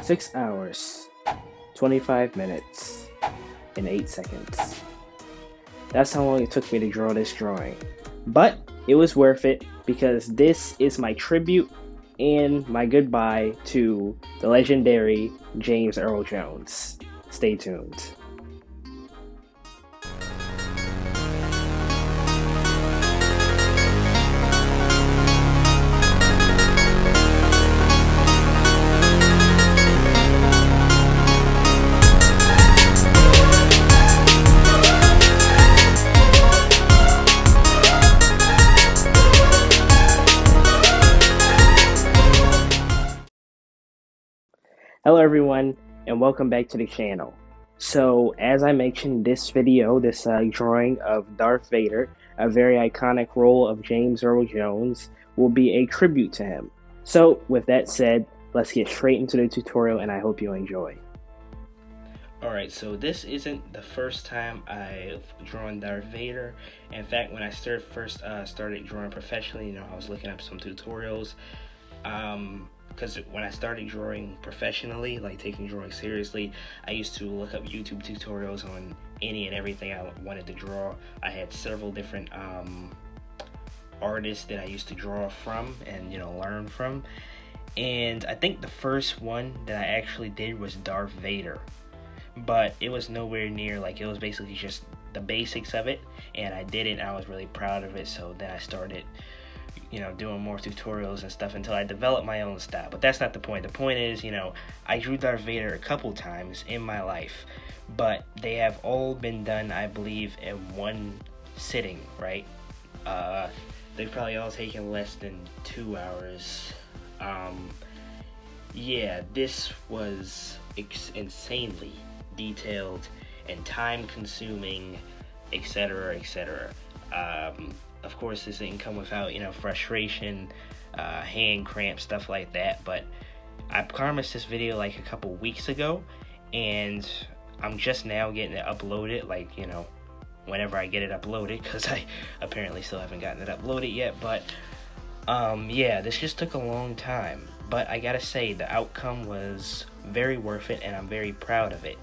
6 hours, 25 minutes, and 8 seconds. That's how long it took me to draw this drawing. But it was worth it because this is my tribute and my goodbye to the legendary James Earl Jones. Stay tuned. Hello everyone, and welcome back to the channel. So, as I mentioned, this video, this drawing of Darth Vader, a very iconic role of James Earl Jones, will be a tribute to him. So, with that said, let's get straight into the tutorial, and I hope you enjoy. Alright, so this isn't the first time I've drawn Darth Vader. In fact, when I first started drawing professionally, I was looking up some tutorials. Because when I started drawing professionally, like taking drawing seriously, I used to look up YouTube tutorials on any and everything I wanted to draw. I had several different artists that I used to draw from and learn from. And I think the first one that I actually did was Darth Vader, but it was nowhere near, like, it was basically just the basics of it, and I did it and I was really proud of it. So then I started doing more tutorials and stuff until I developed my own style. But that's not the point. The point is, I drew Darth Vader a couple times in my life, but they have all been done, I believe, in one sitting, right? They've probably all taken less than 2 hours. Yeah, this was insanely detailed and time-consuming, etc., etc. Of course, this didn't come without, frustration, hand cramps, stuff like that. But I promised this video like a couple weeks ago, and I'm just now getting it uploaded, like, whenever I get it uploaded, because I apparently still haven't gotten it uploaded yet. But, yeah, this just took a long time. But I gotta say, the outcome was very worth it, and I'm very proud of it.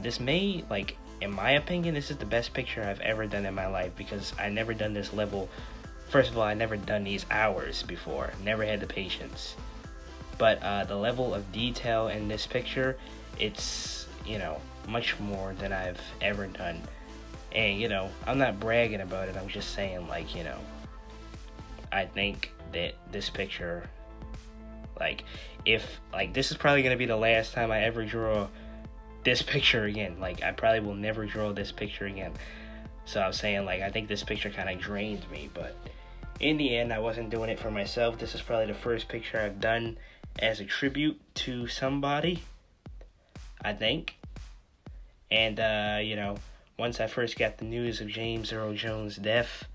This may, like, in my opinion, this is the best picture I've ever done in my life, because I never done this level. First of all, I never done these hours before. Never had the patience. But the level of detail in this picture, it's, much more than I've ever done. And, I'm not bragging about it. I'm just saying, like, I think that this picture, like, this is probably going to be the last time I ever draw this picture again. Like, I probably will never draw this picture again. So I'm saying, like, I think this picture kind of drained me, but in the end, I wasn't doing it for myself. This is probably the first picture I've done as a tribute to somebody, I think. And once I first got the news of James Earl Jones' death,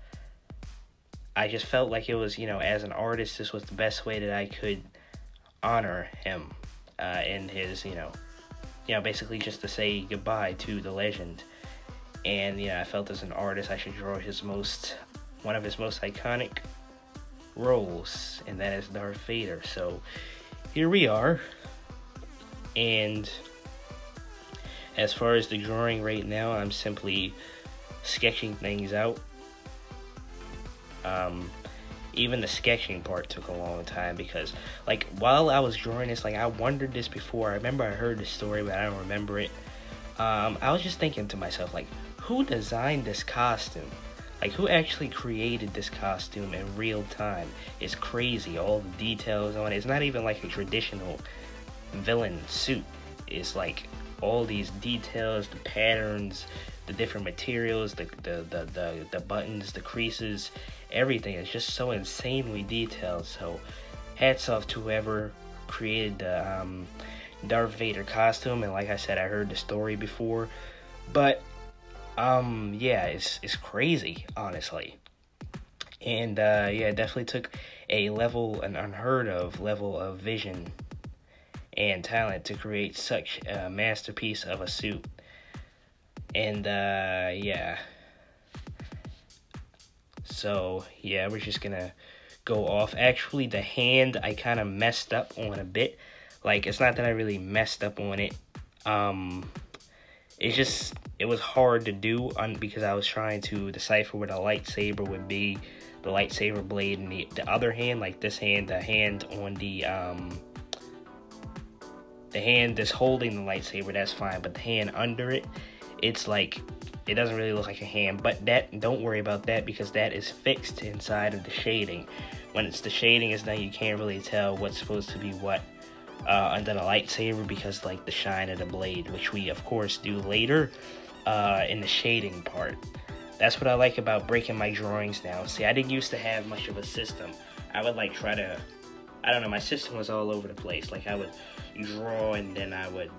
I just felt like it was, as an artist, this was the best way that I could honor him in his, basically just to say goodbye to the legend. And I felt as an artist I should draw one of his most iconic roles, and that is Darth Vader. So here we are. And as far as the drawing right now, I'm simply sketching things out. Even the sketching part took a long time, because, like, while I was drawing this, like, I wondered this before. I remember I heard the story, but I don't remember it. I was just thinking to myself, like, who designed this costume? Like, who actually created this costume in real time? It's crazy, all the details on it. It's not even like a traditional villain suit. It's like all these details, the patterns, the different materials, the buttons, the creases, everything is just so insanely detailed. So hats off to whoever created the Darth Vader costume. And like I said, I heard the story before, but yeah, it's crazy, honestly. And yeah, it definitely took an unheard of level of vision and talent to create such a masterpiece of a suit. And yeah, so yeah, we're just gonna go off. Actually, the hand I kind of messed up on a bit. Like, it's not that I really messed up on it. It was hard to do because I was trying to decipher where the lightsaber would be, the lightsaber blade in the other hand, like this hand, the hand on the hand that's holding the lightsaber, that's fine, but the hand under it, it's like, it doesn't really look like a hand. But don't worry about that, because that is fixed inside of the shading. When the shading is done, you can't really tell what's supposed to be what under the lightsaber, because like the shine of the blade, which we of course do later in the shading part. That's what I like about breaking my drawings now. See, I didn't used to have much of a system. I would like try to, I don't know, my system was all over the place. Like, I would draw, and then I would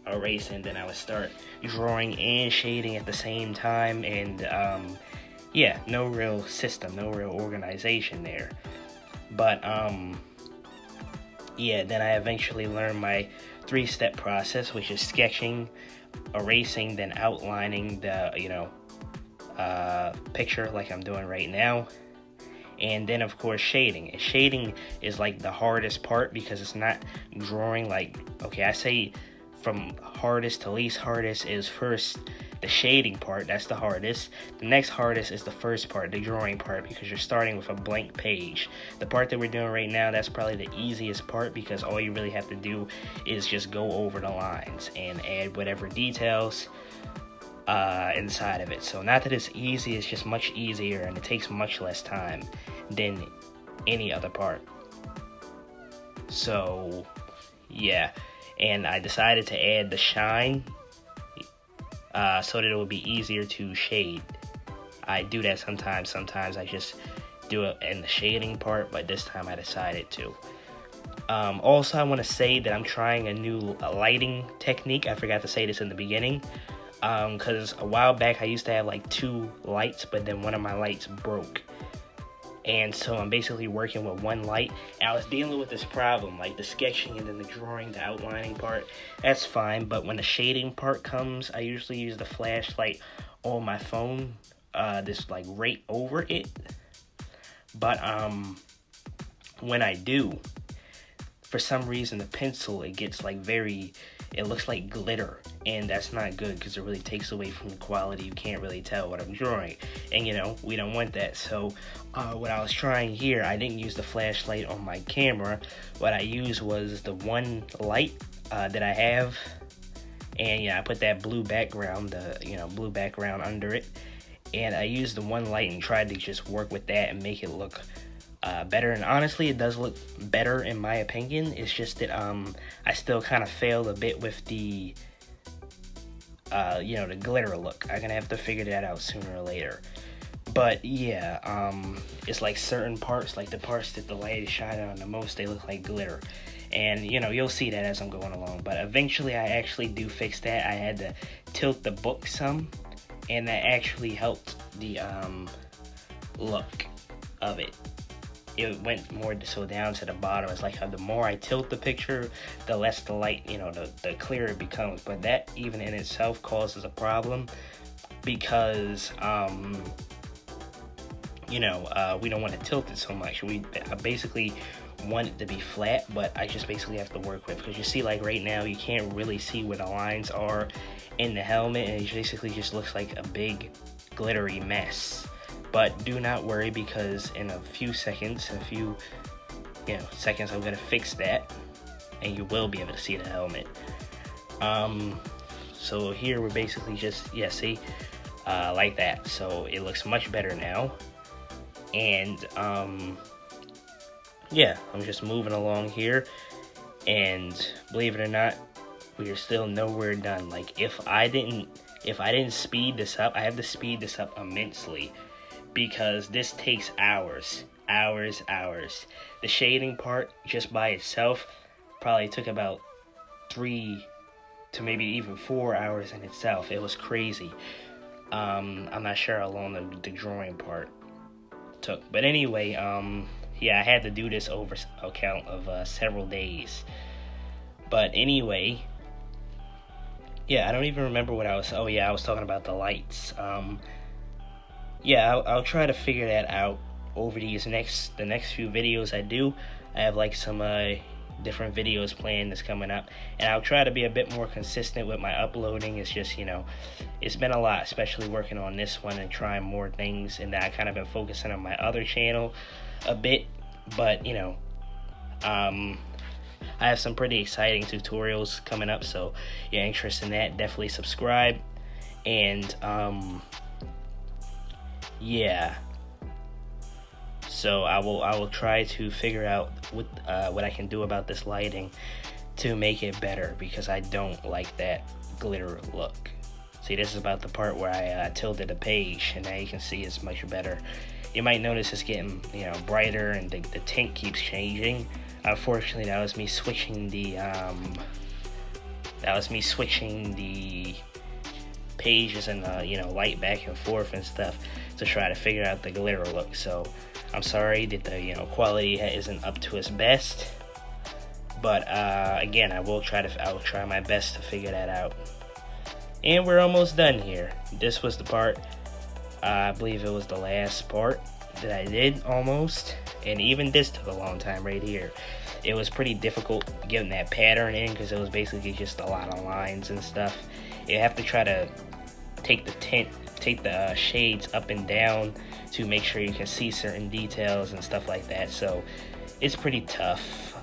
erase, and then I would start drawing and shading at the same time, and yeah, no real system, no real organization there. But yeah, then I eventually learned my 3-step process, which is sketching, erasing, then outlining the picture like I'm doing right now. And then of course shading. And shading is like the hardest part, because it's not drawing like, okay, I say from hardest to least hardest is first the shading part, that's the hardest. The next hardest is the first part, the drawing part, because you're starting with a blank page. The part that we're doing right now, that's probably the easiest part, because all you really have to do is just go over the lines and add whatever details inside of it. So not that it's easy, it's just much easier, and it takes much less time than any other part. So yeah, and I decided to add the shine so that it would be easier to shade. I do that sometimes I just do it in the shading part, but this time I decided to. Also, I want to say that I'm trying a new lighting technique. I forgot to say this in the beginning, because a while back I used to have like 2 lights, but then one of my lights broke. And so I'm basically working with one light. And I was dealing with this problem, like the sketching and then the drawing, the outlining part. That's fine, but when the shading part comes, I usually use the flashlight on my phone, this like right over it. But when I do, for some reason the pencil, it gets like it looks like glitter, and that's not good, because it really takes away from the quality. You can't really tell what I'm drawing, and we don't want that. So what I was trying here, I didn't use the flashlight on my camera. What I used was the one light that I have, and I put that blue background, blue background under it, and I used the one light and tried to just work with that and make it look better. And honestly, it does look better in my opinion. It's just that I still kind of failed a bit with the the glitter look. I'm gonna have to figure that out sooner or later. But yeah, it's like certain parts, like the parts that the light is shining on the most, they look like glitter. And you'll see that as I'm going along. But eventually I actually do fix that. I had to tilt the book some, and that actually helped the look of it. It went more so down to the bottom. It's like how the more I tilt the picture, the less the light, the clearer it becomes. But that even in itself causes a problem, because we don't want to tilt it so much. I basically want it to be flat, but I just basically have to work with, because you see, like right now, you can't really see where the lines are in the helmet, and it basically just looks like a big glittery mess. But do not worry, because in a few seconds, I'm gonna fix that, and you will be able to see the helmet. So here we're basically just, see, like that. So it looks much better now. And I'm just moving along here, and believe it or not, we are still nowhere done. Like, if I didn't speed this up, I have to speed this up immensely, because this takes hours. The shading part just by itself probably took about 3 to maybe even 4 hours in itself. It was crazy. I'm not sure how long the drawing part took, but anyway, I had to do this over a count of several days. But anyway, I don't even remember what I was. I was talking about the lights. I'll try to figure that out over the next few videos I do. I have like some different videos planned that's coming up, and I'll try to be a bit more consistent with my uploading. It's just, it's been a lot, especially working on this one and trying more things, and I kind of been focusing on my other channel a bit, but I have some pretty exciting tutorials coming up, so if you're interested in that, definitely subscribe. And yeah, so I will try to figure out what I can do about this lighting to make it better, because I don't like that glitter look. See, this is about the part where I tilted the page, and now you can see it's much better. You might notice it's getting brighter, and the tint keeps changing. Unfortunately, that was me switching the pages and light back and forth and stuff to try to figure out the glitter look. So I'm sorry that the quality isn't up to its best, but again, I will try my best to figure that out. And we're almost done here. This was the part, I believe it was the last part that I did almost, and even this took a long time right here. It was pretty difficult getting that pattern in, because it was basically just a lot of lines and stuff. You have to try to take the shades up and down to make sure you can see certain details and stuff like that. So it's pretty tough.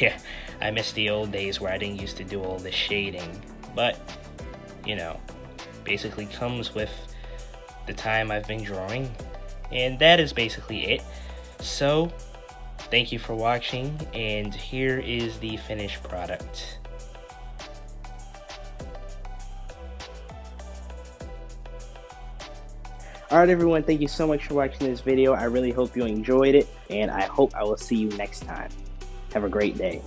Yeah, I miss the old days where I didn't used to do all this shading, but basically comes with the time I've been drawing, and that is basically it. So thank you for watching, and here is the finished product. Alright everyone, thank you so much for watching this video. I really hope you enjoyed it, and I hope I will see you next time. Have a great day.